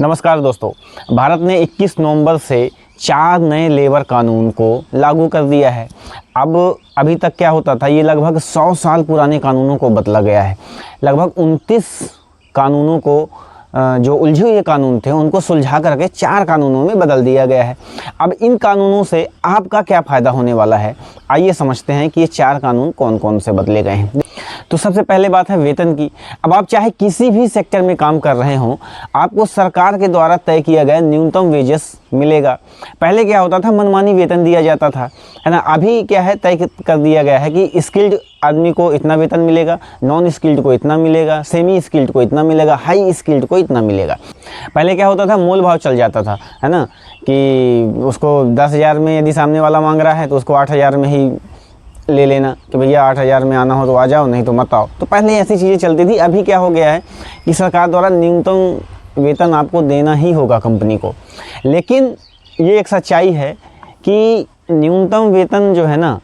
नमस्कार दोस्तों, भारत ने 21 नवंबर से 4 नए लेबर कानून को लागू कर दिया है। अब अभी तक क्या होता था, ये लगभग 100 साल पुराने कानूनों को बदला गया है। लगभग 29 कानूनों को जो उलझे हुए कानून थे उनको सुलझा करके 4 कानूनों में बदल दिया गया है। अब इन कानूनों से आपका क्या फ़ायदा होने वाला है, आइए समझते हैं कि ये 4 कानून कौन कौन से बदले गए हैं। तो सबसे पहले बात है वेतन की। अब आप चाहे किसी भी सेक्टर में काम कर रहे हों, आपको सरकार के द्वारा तय किया गया न्यूनतम वेजेस मिलेगा। पहले क्या होता था, मनमानी वेतन दिया जाता था, है ना। अभी क्या है, तय कर दिया गया है कि स्किल्ड आदमी को इतना वेतन मिलेगा, नॉन स्किल्ड को इतना मिलेगा, सेमी स्किल्ड को इतना मिलेगा, हाई स्किल्ड को इतना मिलेगा। पहले क्या होता था, मोल भाव चल जाता था, है ना, कि उसको 10,000 में यदि सामने वाला मांग रहा है तो उसको 8,000 में ही ले लेना कि भैया 8,000 में आना हो तो आ जाओ, नहीं तो मत आओ। तो पहले ऐसी चीज़ें चलती थी। अभी क्या हो गया है कि सरकार द्वारा न्यूनतम वेतन आपको देना ही होगा कंपनी को। लेकिन ये एक सच्चाई है कि न्यूनतम वेतन जो है ना,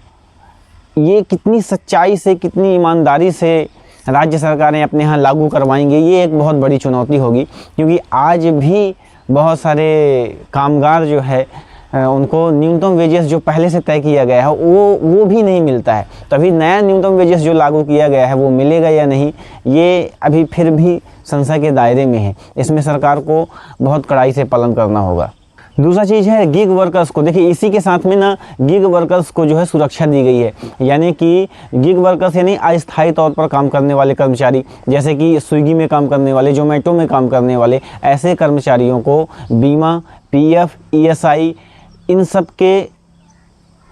ये कितनी सच्चाई से, कितनी ईमानदारी से राज्य सरकारें अपने यहाँ लागू करवाएंगे, ये एक बहुत बड़ी चुनौती होगी। क्योंकि आज भी बहुत सारे कामगार जो है उनको न्यूनतम वेजेस जो पहले से तय किया गया है वो भी नहीं मिलता है। तो अभी नया न्यूनतम वेजेस जो लागू किया गया है वो मिलेगा या नहीं, ये अभी फिर भी संशय के दायरे में है। इसमें सरकार को बहुत कड़ाई से पालन करना होगा। दूसरा चीज़ है गिग वर्कर्स को। देखिए, इसी के साथ में ना गिग वर्कर्स को जो है सुरक्षा दी गई है। यानी कि गिग वर्कर्स यानी अस्थायी तौर पर काम करने वाले कर्मचारी, जैसे कि स्विगी में काम करने वाले, जोमेटो में काम करने वाले, ऐसे कर्मचारियों को बीमा, पीएफ, ईएसआई, इन सब के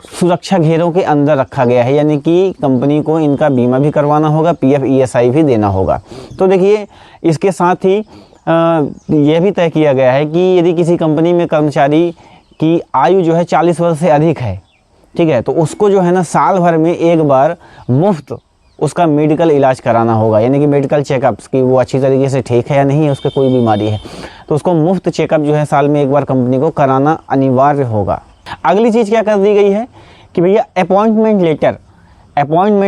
सुरक्षा घेरों के अंदर रखा गया है। यानी कि कंपनी को इनका बीमा भी करवाना होगा, पीएफ, ईएसआई भी देना होगा। तो देखिए, इसके साथ ही यह भी तय किया गया है कि यदि किसी कंपनी में कर्मचारी की आयु जो है 40 वर्ष से अधिक है, ठीक है, तो उसको जो है ना साल भर में एक बार मुफ्त उसका मेडिकल इलाज कराना होगा। यानी कि मेडिकल चेकअप्स की वो अच्छी तरीके से ठीक है या नहीं है, उसके कोई बीमारी है तो उसको मुफ्त चेकअप जो है साल में एक बार कंपनी को कराना अनिवार्य होगा। अगली चीज़ क्या कर दी गई है कि भैया अपॉइंटमेंट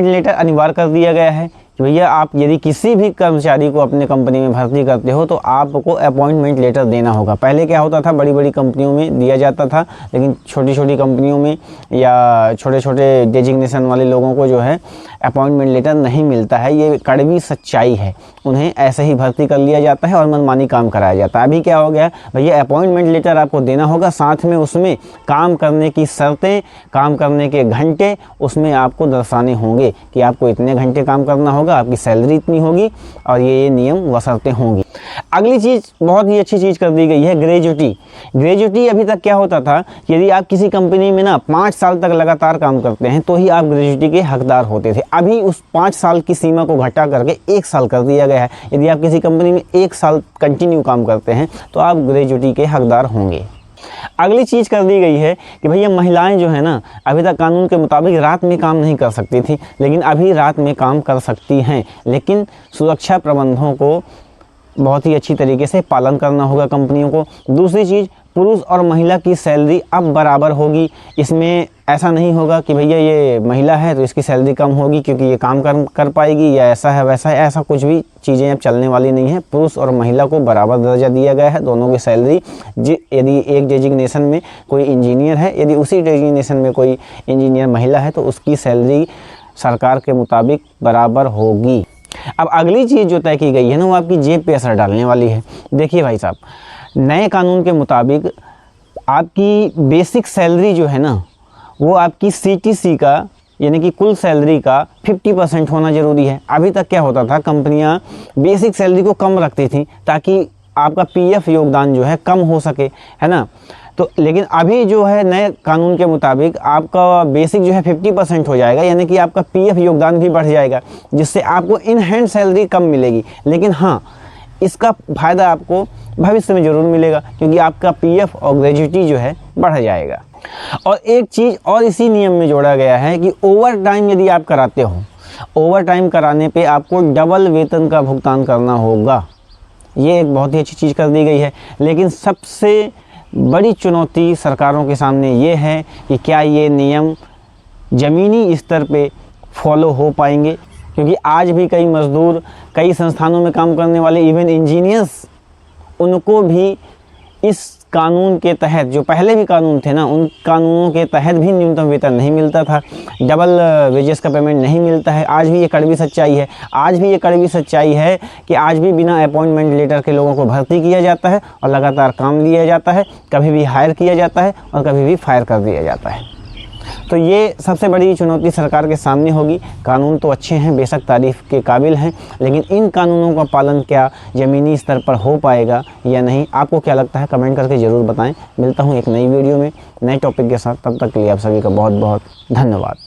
लेटर अनिवार्य कर दिया गया है कि भैया आप यदि किसी भी कर्मचारी को अपने कंपनी में भर्ती करते हो तो आपको अपॉइंटमेंट लेटर देना होगा। पहले क्या होता था, बड़ी बड़ी कंपनियों में दिया जाता था, लेकिन छोटी छोटी कंपनियों में या छोटे छोटे डेजिग्नेशन वाले लोगों को जो है अपॉइंटमेंट लेटर नहीं मिलता है। ये कड़वी सच्चाई है। उन्हें ऐसे ही भर्ती कर लिया जाता है और मनमानी काम कराया जाता है। अभी क्या हो गया, भैया अपॉइंटमेंट लेटर आपको देना होगा, साथ में उसमें काम करने की शर्तें, काम करने के घंटे उसमें आपको दर्शाने होंगे कि आपको इतने घंटे काम करना होगा, आपकी सैलरी इतनी होगी और ये नियम व शर्तें होंगी। अगली चीज़ बहुत ही अच्छी चीज़ कर दी गई है, ग्रेजुटी। अभी तक क्या होता था, यदि आप किसी कंपनी में ना 5 साल तक लगातार काम करते हैं तो ही आप ग्रेजुटी के हकदार होते थे। अभी उस 5 साल की सीमा को घटा करके 1 साल कर दिया गया है। यदि आप किसी कंपनी में 1 साल कंटिन्यू काम करते हैं तो आप ग्रेजुटी के हकदार होंगे। अगली चीज़ कर दी गई है कि भैया महिलाएं जो है ना, अभी तक कानून के मुताबिक रात में काम नहीं कर सकती थी, लेकिन अभी रात में काम कर सकती हैं। लेकिन सुरक्षा प्रबंधों को बहुत ही अच्छी तरीके से पालन करना होगा कंपनियों को। दूसरी चीज़, पुरुष और महिला की सैलरी अब बराबर होगी। इसमें ऐसा नहीं होगा कि भैया ये महिला है तो इसकी सैलरी कम होगी क्योंकि ये काम कर पाएगी, या ऐसा है वैसा है, ऐसा कुछ भी चीज़ें अब चलने वाली नहीं है। पुरुष और महिला को बराबर दर्जा दिया गया है। दोनों की सैलरी, यदि एक डेजिग्नेशन में कोई इंजीनियर है, यदि उसी डेजिग्नेशन में कोई इंजीनियर महिला है तो उसकी सैलरी सरकार के मुताबिक बराबर होगी। अब अगली चीज़ जो तय की गई है ना, वो आपकी जेब पे असर डालने वाली है। देखिए भाई साहब, नए कानून के मुताबिक आपकी बेसिक सैलरी जो है ना, वो आपकी सीटीसी का यानी कि कुल सैलरी का 50% होना ज़रूरी है। अभी तक क्या होता था, कंपनियां बेसिक सैलरी को कम रखती थी ताकि आपका पीएफ योगदान जो है कम हो सके, है ना। तो लेकिन अभी जो है नए कानून के मुताबिक आपका बेसिक जो है 50% हो जाएगा, यानी कि आपका पीएफ योगदान भी बढ़ जाएगा, जिससे आपको इन हैंड सैलरी कम मिलेगी। लेकिन हाँ, इसका फ़ायदा आपको भविष्य में ज़रूर मिलेगा क्योंकि आपका पीएफ और ग्रेजुटी जो है बढ़ जाएगा। और एक चीज़ और इसी नियम में जोड़ा गया है कि ओवर टाइम यदि आप कराते हो, ओवर टाइम कराने पे आपको डबल वेतन का भुगतान करना होगा। ये एक बहुत ही अच्छी चीज़ कर दी गई है। लेकिन सबसे बड़ी चुनौती सरकारों के सामने ये है कि क्या ये नियम ज़मीनी स्तर पे फॉलो हो पाएंगे, क्योंकि आज भी कई मज़दूर, कई संस्थानों में काम करने वाले, इवन इंजीनियर्स, उनको भी इस कानून के तहत, जो पहले भी कानून थे ना, उन कानूनों के तहत भी न्यूनतम वेतन नहीं मिलता था, डबल वेजेस का पेमेंट नहीं मिलता है। आज भी ये कड़वी सच्चाई है। आज भी ये कड़वी सच्चाई है कि आज भी बिना अपॉइंटमेंट लेटर के लोगों को भर्ती किया जाता है और लगातार काम लिया जाता है, कभी भी हायर किया जाता है और कभी भी फायर कर दिया जाता है। तो ये सबसे बड़ी चुनौती सरकार के सामने होगी। कानून तो अच्छे हैं, बेशक तारीफ़ के काबिल हैं, लेकिन इन कानूनों का पालन क्या ज़मीनी स्तर पर हो पाएगा या नहीं, आपको क्या लगता है कमेंट करके ज़रूर बताएं। मिलता हूं एक नई वीडियो में नए टॉपिक के साथ, तब तक के लिए आप सभी का बहुत बहुत धन्यवाद।